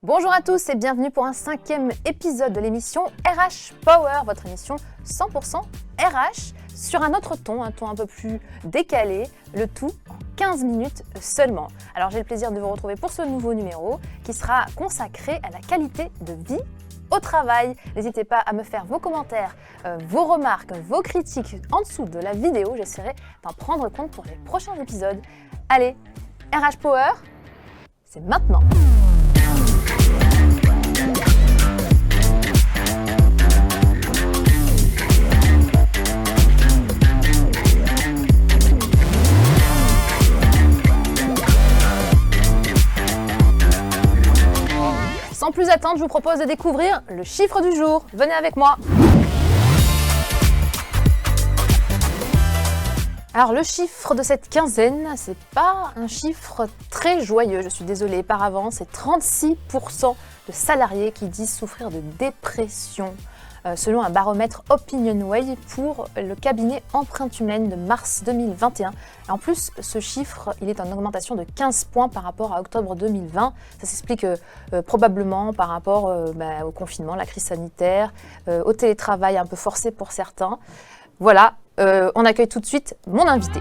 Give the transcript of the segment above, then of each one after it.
Bonjour à tous et bienvenue pour un 5e épisode de l'émission RH Power, votre émission 100% RH, sur un autre ton, un ton un peu plus décalé, le tout en 15 minutes seulement. Alors j'ai le plaisir de vous retrouver pour ce nouveau numéro qui sera consacré à la qualité de vie au travail. N'hésitez pas à me faire vos commentaires, vos remarques, vos critiques en dessous de la vidéo, j'essaierai d'en prendre compte pour les prochains épisodes. Allez, RH Power, c'est maintenant! Sans plus attendre, je vous propose de découvrir le chiffre du jour. Venez avec moi. Alors le chiffre de cette quinzaine, c'est pas un chiffre très joyeux, je suis désolée par avance, c'est 36% de salariés qui disent souffrir de dépression. Selon un baromètre OpinionWay pour le cabinet Empreinte Humaine de mars 2021. Et en plus, ce chiffre, il est en augmentation de 15 points par rapport à octobre 2020. Ça s'explique probablement par rapport au confinement, la crise sanitaire, au télétravail un peu forcé pour certains. Voilà, on accueille tout de suite mon invité.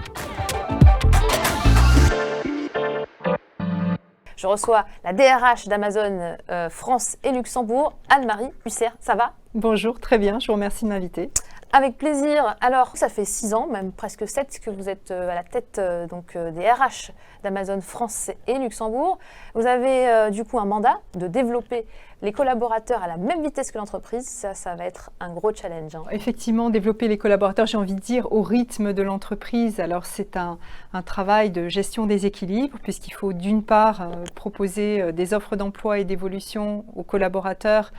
Je reçois la DRH d'Amazon France et Luxembourg, Anne-Marie Husser. Ça va ? Bonjour, très bien, je vous remercie de m'inviter. Avec plaisir. Alors, ça fait 6 ans, même presque 7, que vous êtes à la tête des RH d'Amazon France et Luxembourg. Vous avez du coup un mandat de développer les collaborateurs à la même vitesse que l'entreprise. Ça va être un gros challenge. Effectivement, développer les collaborateurs, j'ai envie de dire, au rythme de l'entreprise. Alors, c'est un travail de gestion des équilibres, puisqu'il faut d'une part proposer des offres d'emploi et d'évolution aux collaborateurs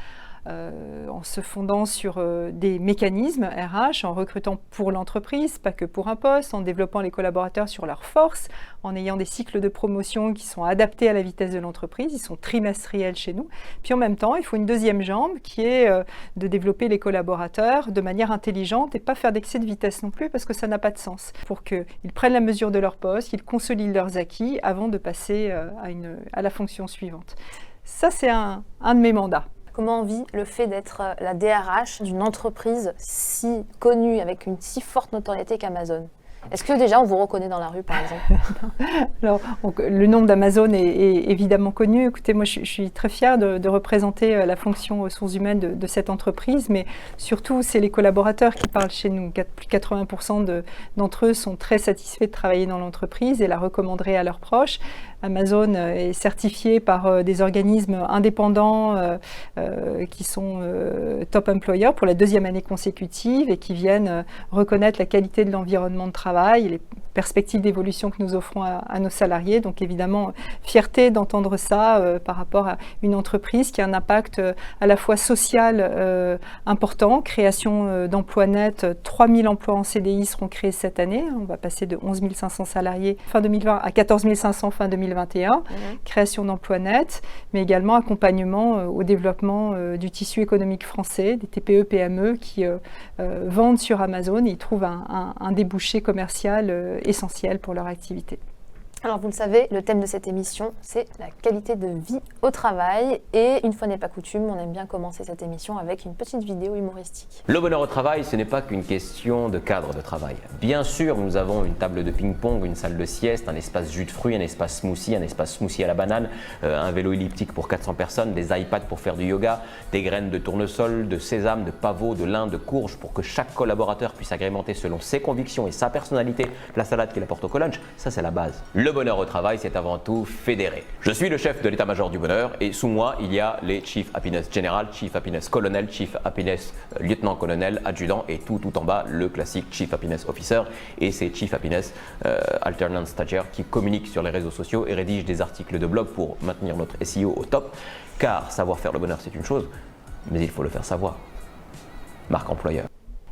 en se fondant sur des mécanismes RH, en recrutant pour l'entreprise, pas que pour un poste, en développant les collaborateurs sur leurs forces, en ayant des cycles de promotion qui sont adaptés à la vitesse de l'entreprise, ils sont trimestriels chez nous. Puis en même temps, il faut une deuxième jambe qui est de développer les collaborateurs de manière intelligente et pas faire d'excès de vitesse non plus parce que ça n'a pas de sens. Pour qu'ils prennent la mesure de leur poste, qu'ils consolident leurs acquis avant de passer à la fonction suivante. Ça, c'est un de mes mandats. Comment vit le fait d'être la DRH d'une entreprise si connue, avec une si forte notoriété qu'Amazon ? Est-ce que déjà on vous reconnaît dans la rue par exemple ? Alors, le nom d'Amazon est évidemment connu. Écoutez, moi je suis très fière de représenter la fonction ressources humaines de cette entreprise, mais surtout c'est les collaborateurs qui parlent chez nous. Plus de 80% d'entre eux sont très satisfaits de travailler dans l'entreprise et la recommanderaient à leurs proches. Amazon est certifié par des organismes indépendants qui sont top employers pour la 2e année consécutive et qui viennent reconnaître la qualité de l'environnement de travail et les perspectives d'évolution que nous offrons à nos salariés. Donc évidemment, fierté d'entendre ça par rapport à une entreprise qui a un impact à la fois social important, création d'emplois nets, 3000 emplois en CDI seront créés cette année. On va passer de 11 500 salariés fin 2020 à 14 500 fin 2021. Création d'emplois nets, mais également accompagnement au développement du tissu économique français, des TPE, PME qui vendent sur Amazon et ils trouvent un débouché commercial essentiel pour leur activité. Alors vous le savez, le thème de cette émission, c'est la qualité de vie au travail. Et une fois n'est pas coutume, on aime bien commencer cette émission avec une petite vidéo humoristique. Le bonheur au travail, ce n'est pas qu'une question de cadre de travail. Bien sûr, nous avons une table de ping-pong, une salle de sieste, un espace jus de fruits, un espace smoothie à la banane, un vélo elliptique pour 400 personnes, des iPads pour faire du yoga, des graines de tournesol, de sésame, de pavot, de lin, de courge pour que chaque collaborateur puisse agrémenter selon ses convictions et sa personnalité la salade qu'il apporte au lunch. Ça, c'est la base. Le bonheur au travail, c'est avant tout fédéré. Je suis le chef de l'état-major du bonheur et sous moi, il y a les Chief Happiness General, Chief Happiness Colonel, Chief Happiness Lieutenant-Colonel, Adjudant et tout en bas, le classique Chief Happiness Officer et c'est Chief Happiness Alternant Stagiaire qui communique sur les réseaux sociaux et rédige des articles de blog pour maintenir notre SEO au top. Car savoir faire le bonheur, c'est une chose, mais il faut le faire savoir. Marque employeur.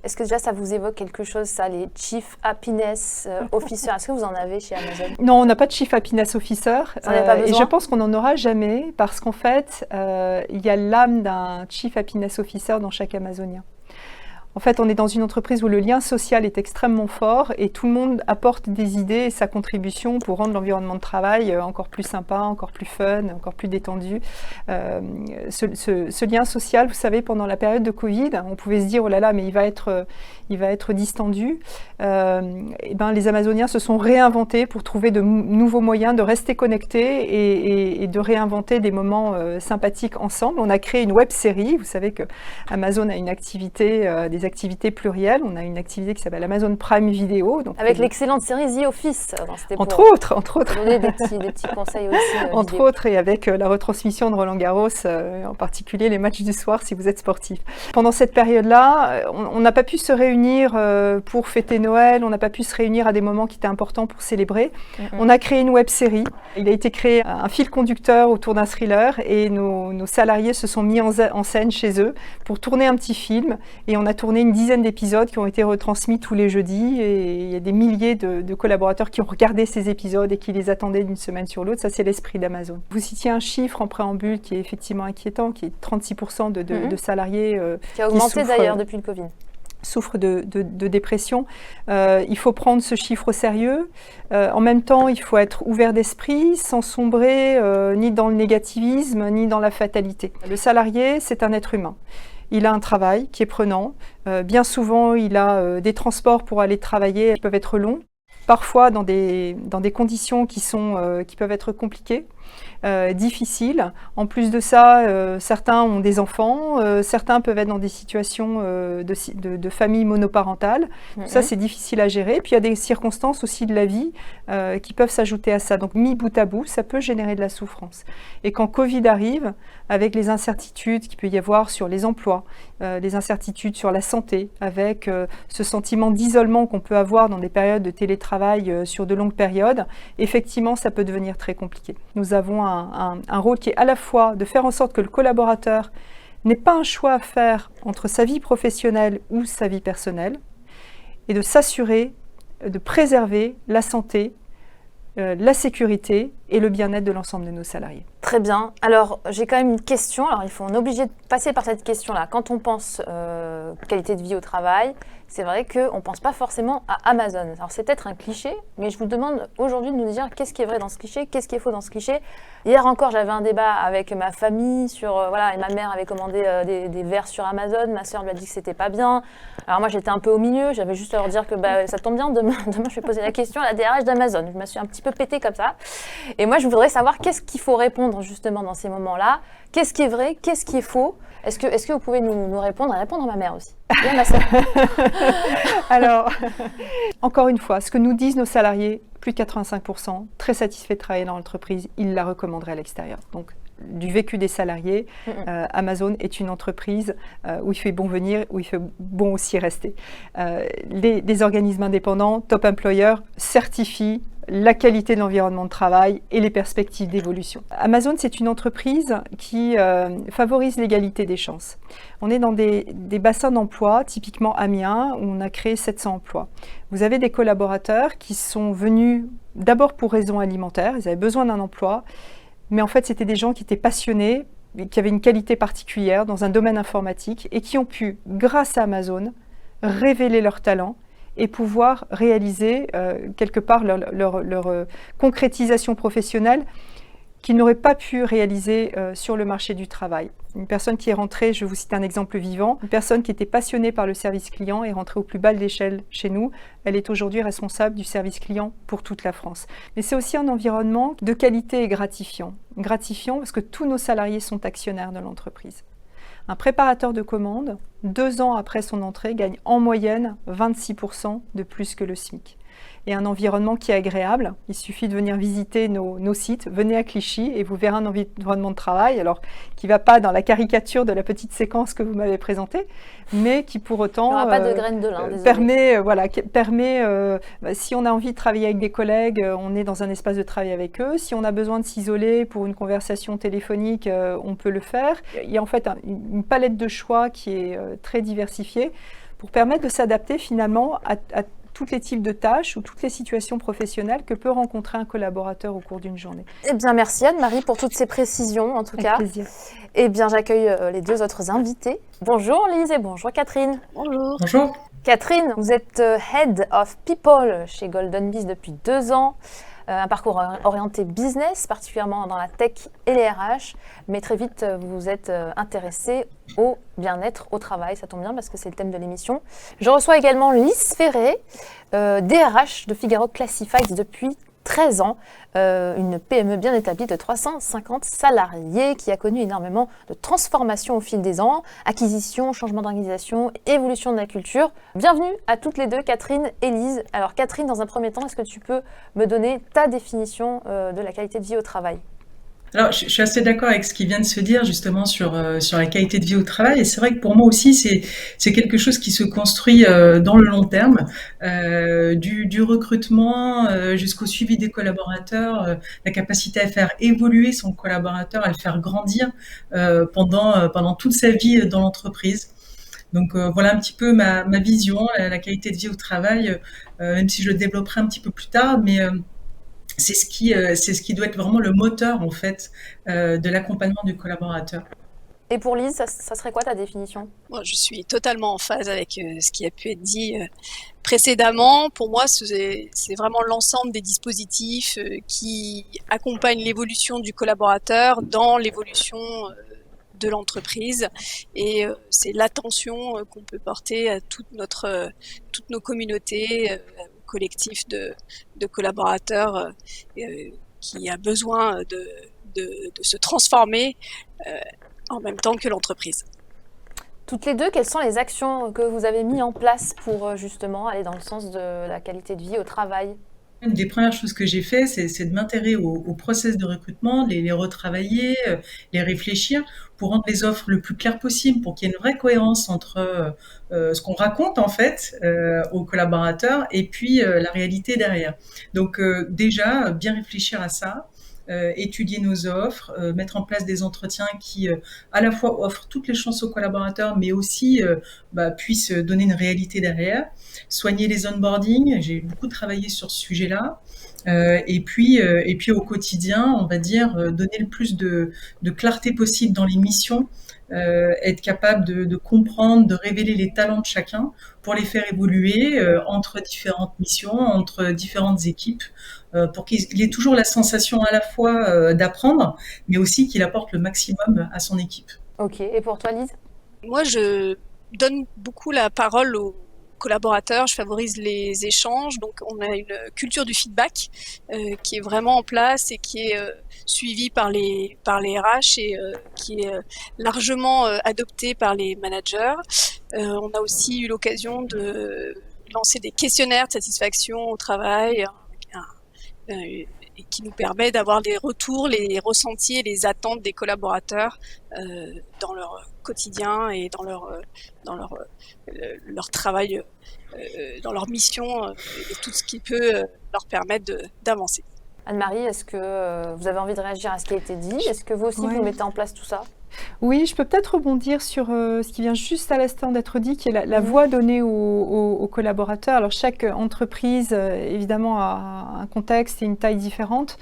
Est-ce que déjà ça vous évoque quelque chose, ça, les Chief Happiness Officer? Est-ce que vous en avez chez Amazon? Non, on n'a pas de Chief Happiness Officer. Vous n'en avez pas besoin? Et je pense qu'on n'en aura jamais parce qu'en fait, il y a l'âme d'un Chief Happiness Officer dans chaque Amazonien. En fait, on est dans une entreprise où le lien social est extrêmement fort et tout le monde apporte des idées et sa contribution pour rendre l'environnement de travail encore plus sympa, encore plus fun, encore plus détendu. Ce lien social, vous savez, pendant la période de Covid, on pouvait se dire « oh là là, mais il va être distendu ». Les Amazoniens se sont réinventés pour trouver de nouveaux moyens de rester connectés et de réinventer des moments sympathiques ensemble. On a créé une web-série. Vous savez que Amazon a une activité, des activités plurielles. On a une activité qui s'appelle Amazon Prime Video. Donc avec l'excellente série The Office. Entre autres. Donner des petits conseils aussi. Entre autres, et avec la retransmission de Roland Garros, en particulier les matchs du soir si vous êtes sportif. Pendant cette période-là, on n'a pas pu se réunir pour fêter Noël, on n'a pas pu se réunir à des moments qui étaient importants pour célébrer. On a créé une web-série. Il a été créé un fil conducteur autour d'un thriller et nos salariés se sont mis en scène chez eux pour tourner un petit film. Et on a tourné une dizaine d'épisodes qui ont été retransmis tous les jeudis et il y a des milliers de collaborateurs qui ont regardé ces épisodes et qui les attendaient d'une semaine sur l'autre. Ça, c'est l'esprit d'Amazon. Vous citiez un chiffre en préambule qui est effectivement inquiétant, qui est 36% de salariés qui a augmenté d'ailleurs depuis le Covid. Souffrent de dépression. Il faut prendre ce chiffre au sérieux. En même temps, il faut être ouvert d'esprit, sans sombrer ni dans le négativisme, ni dans la fatalité. Le salarié, c'est un être humain. Il a un travail qui est prenant. Bien souvent, il a des transports pour aller travailler qui peuvent être longs. Parfois dans des conditions qui peuvent être compliquées, difficiles. En plus de ça, certains ont des enfants, certains peuvent être dans des situations de famille monoparentale. Ça, c'est difficile à gérer. Puis il y a des circonstances aussi de la vie qui peuvent s'ajouter à ça. Donc mis bout à bout, ça peut générer de la souffrance. Et quand Covid arrive, avec les incertitudes qu'il peut y avoir sur les emplois, les incertitudes sur la santé, avec ce sentiment d'isolement qu'on peut avoir dans des périodes de télétravail sur de longues périodes, effectivement, ça peut devenir très compliqué. Nous avons un rôle qui est à la fois de faire en sorte que le collaborateur n'ait pas un choix à faire entre sa vie professionnelle ou sa vie personnelle, et de s'assurer de préserver la santé, la sécurité et le bien-être de l'ensemble de nos salariés. Très bien. Alors, j'ai quand même une question. Alors, on est obligé de passer par cette question-là. Quand on pense qualité de vie au travail, c'est vrai qu'on ne pense pas forcément à Amazon. Alors, c'est peut-être un cliché, mais je vous demande aujourd'hui de nous dire qu'est-ce qui est vrai dans ce cliché, qu'est-ce qui est faux dans ce cliché. Hier encore, j'avais un débat avec ma famille sur, et ma mère avait commandé des verres sur Amazon. Ma sœur lui a dit que c'était pas bien. Alors, moi, j'étais un peu au milieu. J'avais juste à leur dire que ça tombe bien. Demain, je vais poser la question à la DRH d'Amazon. Je me suis un petit peu pétée comme ça. Et moi, je voudrais savoir qu'est-ce qu'il faut répondre justement dans ces moments-là. Qu'est-ce qui est vrai, qu'est-ce qui est faux? Est-ce que vous pouvez nous répondre à ma mère aussi? Bien, ma sœur. Alors, encore une fois, ce que nous disent nos salariés, plus de 85%, très satisfaits de travailler dans l'entreprise, ils la recommanderaient à l'extérieur. Donc, du vécu des salariés, Amazon est une entreprise où il fait bon venir, où il fait bon aussi rester. Les organismes indépendants, Top Employer, certifient la qualité de l'environnement de travail et les perspectives d'évolution. Amazon, c'est une entreprise qui favorise l'égalité des chances. On est dans des bassins d'emploi, typiquement Amiens, où on a créé 700 emplois. Vous avez des collaborateurs qui sont venus d'abord pour raisons alimentaires, ils avaient besoin d'un emploi, mais en fait, c'était des gens qui étaient passionnés, qui avaient une qualité particulière dans un domaine informatique et qui ont pu, grâce à Amazon, révéler leurs talents et pouvoir réaliser quelque part leur concrétisation professionnelle qu'ils n'auraient pas pu réaliser sur le marché du travail. Une personne qui est rentrée, je vais vous citer un exemple vivant, une personne qui était passionnée par le service client est rentrée au plus bas de l'échelle chez nous. Elle est aujourd'hui responsable du service client pour toute la France. Mais c'est aussi un environnement de qualité et gratifiant. Gratifiant parce que tous nos salariés sont actionnaires de l'entreprise. Un préparateur de commandes, 2 ans après son entrée, gagne en moyenne 26% de plus que le SMIC. Et un environnement qui est agréable. Il suffit de venir visiter nos sites. Venez à Clichy et vous verrez un environnement de travail, alors qui ne va pas dans la caricature de la petite séquence que vous m'avez présentée, mais qui pour autant il n'y aura pas de graines de lin, permet, si on a envie de travailler avec des collègues, on est dans un espace de travail avec eux. Si on a besoin de s'isoler pour une conversation téléphonique, on peut le faire. Il y a en fait une palette de choix qui est très diversifiée pour permettre de s'adapter finalement à tous les types de tâches ou toutes les situations professionnelles que peut rencontrer un collaborateur au cours d'une journée. Eh bien, merci Anne-Marie pour toutes ces précisions, en tout Avec cas. plaisir. Eh bien, j'accueille les deux autres invités. Bonjour Lise et bonjour Catherine. Bonjour. Bonjour. Catherine, vous êtes Head of People chez Golden Bees depuis 2 ans. Un parcours orienté business, particulièrement dans la tech et les RH, mais très vite vous vous êtes intéressée au bien-être au travail. Ça tombe bien parce que c'est le thème de l'émission. Je reçois également Lise Ferré, DRH de Figaro Classifieds depuis 13 ans, une PME bien établie de 350 salariés qui a connu énormément de transformations au fil des ans, acquisition, changement d'organisation, évolution de la culture. Bienvenue à toutes les deux, Catherine et Lise. Alors Catherine, dans un premier temps, est-ce que tu peux me donner ta définition de la qualité de vie au travail ? Alors, je suis assez d'accord avec ce qui vient de se dire justement sur la qualité de vie au travail. Et c'est vrai que pour moi aussi, c'est quelque chose qui se construit dans le long terme, du recrutement jusqu'au suivi des collaborateurs, la capacité à faire évoluer son collaborateur, à le faire grandir pendant toute sa vie dans l'entreprise. Donc voilà un petit peu ma vision, la qualité de vie au travail, même si je le développerai un petit peu plus tard, mais c'est ce qui doit être vraiment le moteur en fait de l'accompagnement du collaborateur. Et pour Lise, ça serait quoi ta définition ? Moi, je suis totalement en phase avec ce qui a pu être dit précédemment. Pour moi, c'est vraiment l'ensemble des dispositifs qui accompagnent l'évolution du collaborateur dans l'évolution de l'entreprise, et c'est l'attention qu'on peut porter à toutes nos communautés, collectif de collaborateurs qui a besoin de se transformer en même temps que l'entreprise. Toutes les deux, quelles sont les actions que vous avez mises en place pour justement aller dans le sens de la qualité de vie au travail ? Une des premières choses que j'ai fait, c'est de m'intéresser au process de recrutement, les retravailler, les réfléchir pour rendre les offres le plus claires possible, pour qu'il y ait une vraie cohérence entre ce qu'on raconte en fait aux collaborateurs et puis la réalité derrière. Donc déjà, bien réfléchir à ça. Étudier nos offres, mettre en place des entretiens qui à la fois offrent toutes les chances aux collaborateurs, mais aussi puissent donner une réalité derrière. Soigner les onboarding, j'ai beaucoup travaillé sur ce sujet-là. Et puis au quotidien, on va dire, donner le plus de clarté possible dans les missions, être capable de comprendre, de révéler les talents de chacun pour les faire évoluer entre différentes missions, entre différentes équipes, pour qu'il ait toujours la sensation à la fois d'apprendre, mais aussi qu'il apporte le maximum à son équipe. Ok, et pour toi Lise ? Moi, je donne beaucoup la parole aux collaborateurs, je favorise les échanges, donc on a une culture du feedback qui est vraiment en place et qui est suivie par les RH et qui est largement adoptée par les managers. On a aussi eu l'occasion de lancer des questionnaires de satisfaction au travail et qui nous permet d'avoir les retours, les ressentis et les attentes des collaborateurs dans leur quotidien et dans leur travail, dans leur mission et tout ce qui peut leur permettre d'avancer. Anne-Marie, est-ce que vous avez envie de réagir à ce qui a été dit ? Est-ce que vous aussi vous mettez en place tout ça ? Oui, je peux peut-être rebondir sur ce qui vient juste à l'instant d'être dit, qui est la voix donnée aux collaborateurs. Alors chaque entreprise, évidemment, a un contexte et une taille différente.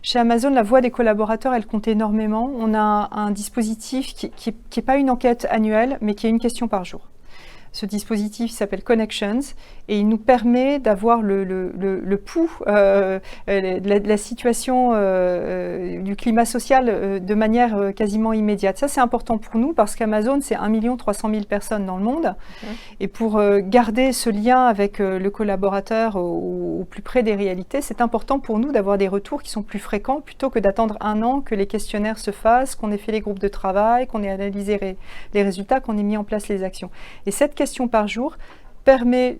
Chez Amazon, la voix des collaborateurs, elle compte énormément. On a un dispositif qui n'est pas une enquête annuelle, mais qui est une question par jour. Ce dispositif s'appelle Connections et il nous permet d'avoir le pouls de la situation du climat social de manière quasiment immédiate. Ça, c'est important pour nous parce qu'Amazon, c'est 1 300 000 personnes dans le monde. Et pour garder ce lien avec le collaborateur au plus près des réalités, c'est important pour nous d'avoir des retours qui sont plus fréquents plutôt que d'attendre 1 an que les questionnaires se fassent, qu'on ait fait les groupes de travail, qu'on ait analysé les résultats, qu'on ait mis en place les actions. Et cette question par jour permet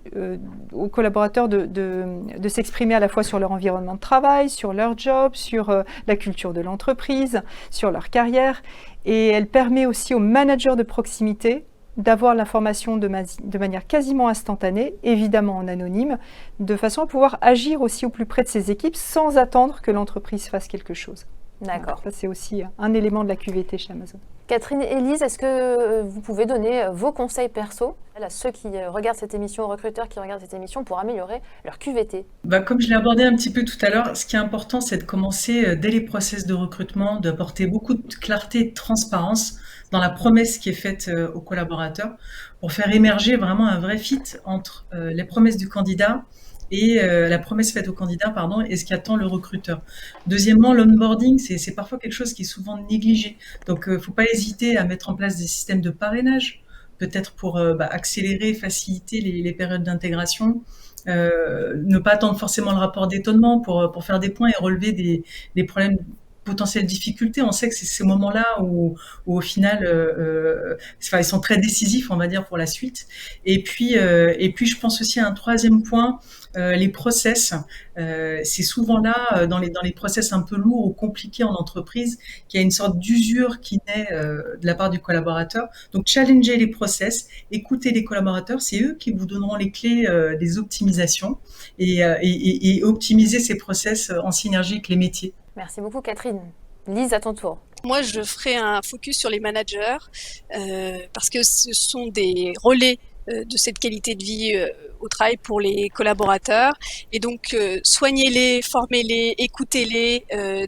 aux collaborateurs de s'exprimer à la fois sur leur environnement de travail, sur leur job, sur la culture de l'entreprise, sur leur carrière. Et elle permet aussi aux managers de proximité d'avoir l'information de manière quasiment instantanée, évidemment en anonyme, de façon à pouvoir agir aussi au plus près de ses équipes sans attendre que l'entreprise fasse quelque chose. D'accord. Ça, c'est aussi un élément de la QVT chez Amazon. Catherine et Élise, est-ce que vous pouvez donner vos conseils perso à ceux qui regardent cette émission, aux recruteurs qui regardent cette émission pour améliorer leur QVT? Comme je l'ai abordé un petit peu tout à l'heure, ce qui est important, c'est de commencer dès les process de recrutement, d'apporter beaucoup de clarté et de transparence dans la promesse qui est faite aux collaborateurs pour faire émerger vraiment un vrai fit entre les promesses du candidat et la promesse faite au candidat, et ce qu'attend le recruteur. Deuxièmement, l'onboarding, c'est parfois quelque chose qui est souvent négligé. Donc, faut pas hésiter à mettre en place des systèmes de parrainage, peut-être pour accélérer, faciliter les périodes d'intégration. Ne pas attendre forcément le rapport d'étonnement pour faire des points et relever des problèmes, potentielles difficultés. On sait que c'est ces moments-là où au final, ils sont très décisifs, on va dire, pour la suite. Et puis, je pense aussi à un troisième point, les process. C'est souvent là, dans les process un peu lourds ou compliqués en entreprise, qu'il y a une sorte d'usure qui naît de la part du collaborateur. Donc, challenger les process, écouter les collaborateurs, c'est eux qui vous donneront les clés des optimisations et optimiser ces process en synergie avec les métiers. Merci beaucoup Catherine. Lise, à ton tour. Moi, je ferai un focus sur les managers parce que ce sont des relais de cette qualité de vie au travail pour les collaborateurs. Et donc, soignez-les, formez-les, écoutez-les,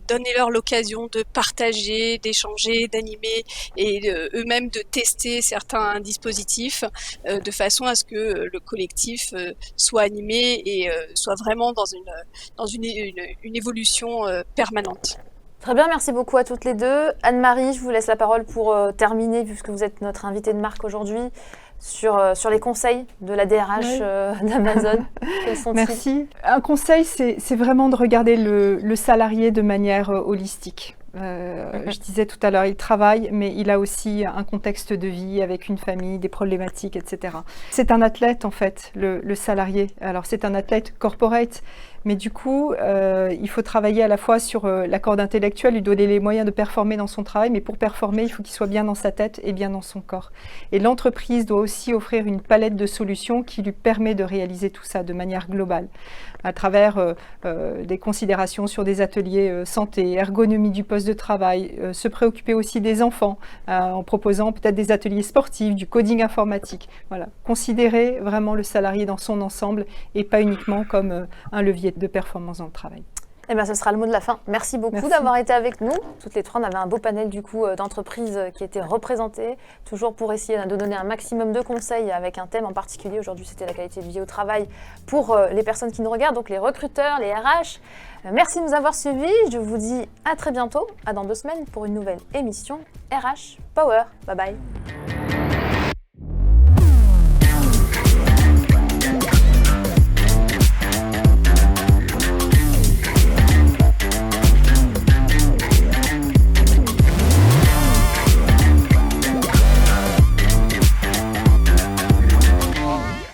donnez-leur l'occasion de partager, d'échanger, d'animer et eux-mêmes de tester certains dispositifs de façon à ce que le collectif soit animé et soit vraiment dans une évolution permanente. Très bien, merci beaucoup à toutes les deux. Anne-Marie, je vous laisse la parole pour terminer, puisque vous êtes notre invitée de marque aujourd'hui, sur les conseils de la DRH d'Amazon. Quels sont-ils ? Merci. Un conseil, c'est vraiment de regarder le salarié de manière holistique. Je disais tout à l'heure, il travaille, mais il a aussi un contexte de vie avec une famille, des problématiques, etc. C'est un athlète, en fait, le salarié. Alors, c'est un athlète corporate, mais du coup, il faut travailler à la fois sur la corde intellectuelle, lui donner les moyens de performer dans son travail, mais pour performer, il faut qu'il soit bien dans sa tête et bien dans son corps. Et l'entreprise doit aussi offrir une palette de solutions qui lui permet de réaliser tout ça de manière globale, à travers des considérations sur des ateliers santé, ergonomie du poste de travail, se préoccuper aussi des enfants, en proposant peut-être des ateliers sportifs, du coding informatique. Voilà. Considérer vraiment le salarié dans son ensemble et pas uniquement comme un levier de performance dans le travail. Eh bien, ce sera le mot de la fin. Merci beaucoup d'avoir été avec nous. Toutes les trois, on avait un beau panel du coup d'entreprises qui étaient représentées, toujours pour essayer de donner un maximum de conseils avec un thème en particulier. Aujourd'hui, c'était la qualité de vie au travail pour les personnes qui nous regardent, donc les recruteurs, les RH. Merci de nous avoir suivis. Je vous dis à très bientôt, à dans 2 semaines pour une nouvelle émission RH Power. Bye bye.